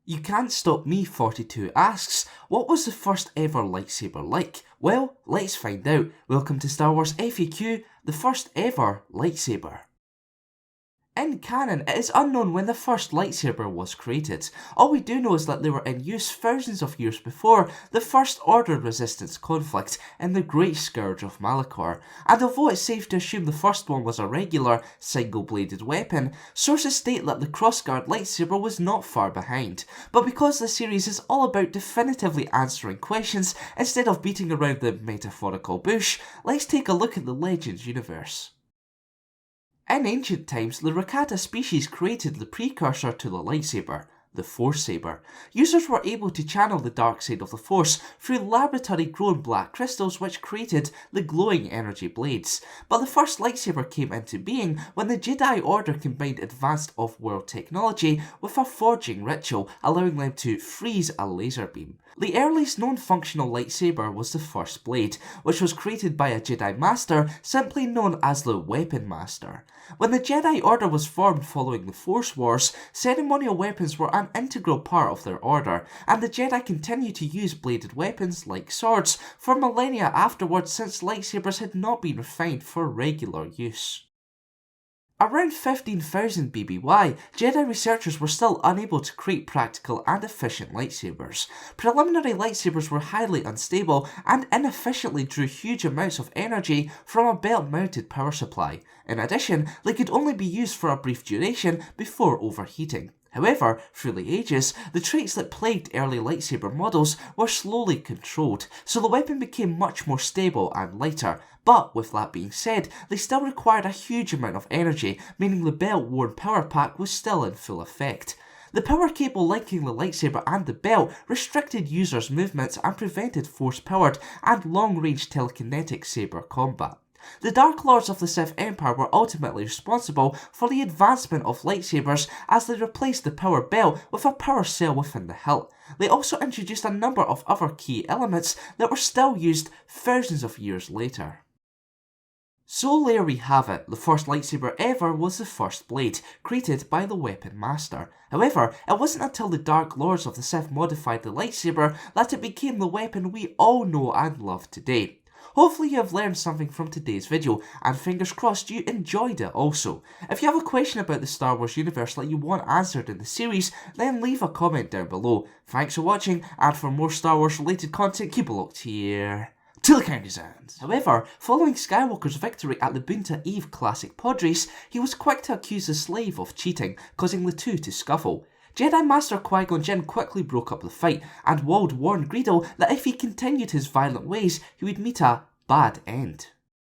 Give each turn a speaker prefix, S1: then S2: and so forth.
S1: You Can't Stop Me 42 asks, what was the first ever lightsaber like? Well, let's find out. Welcome to Star Wars FAQ, the first ever lightsaber. In canon, it is unknown when the first lightsaber was created. All we do know is that they were in use thousands of years before the First Order resistance conflict in the Great Scourge of Malachor, and although it's safe to assume the first one was a regular, single-bladed weapon, sources state that the crossguard lightsaber was not far behind. But because the series is all about definitively answering questions instead of beating around the metaphorical bush, let's take a look at the Legends universe. In ancient times, the Rakata species created the precursor to the lightsaber, the Force Saber. Users were able to channel the dark side of the Force through laboratory-grown black crystals which created the glowing energy blades. But the first lightsaber came into being when the Jedi Order combined advanced off-world technology with a forging ritual, allowing them to freeze a laser beam. The earliest known functional lightsaber was the First Blade, which was created by a Jedi Master simply known as the Weapon Master. When the Jedi Order was formed following the Force Wars, ceremonial weapons were an integral part of their order, and the Jedi continued to use bladed weapons like swords for millennia afterwards since lightsabers had not been refined for regular use. Around 15,000 BBY, Jedi researchers were still unable to create practical and efficient lightsabers. Preliminary lightsabers were highly unstable and inefficiently drew huge amounts of energy from a belt-mounted power supply. In addition, they could only be used for a brief duration before overheating. However, through the ages, the traits that plagued early lightsaber models were slowly controlled, so the weapon became much more stable and lighter. But with that being said, they still required a huge amount of energy, meaning the belt-worn power pack was still in full effect. The power cable linking the lightsaber and the belt restricted users' movements and prevented force-powered and long-range telekinetic saber combat. The Dark Lords of the Sith Empire were ultimately responsible for the advancement of lightsabers as they replaced the power belt with a power cell within the hilt. They also introduced a number of other key elements that were still used thousands of years later. So there we have it, the first lightsaber ever was the First Blade, created by the Weapon Master. However, it wasn't until the Dark Lords of the Sith modified the lightsaber that it became the weapon we all know and love today. Hopefully you have learned something from today's video, and fingers crossed you enjoyed it also. If you have a question about the Star Wars universe that you want answered in the series, then leave a comment down below. Thanks for watching, and for more Star Wars related content, keep it locked here to the county's end. However, following Skywalker's victory at the Boonta Eve Classic pod race, he was quick to accuse the slave of cheating, causing the two to scuffle. Jedi Master Qui-Gon Jinn quickly broke up the fight, and Wald warned Greedo that if he continued his violent ways, he would meet a bad end.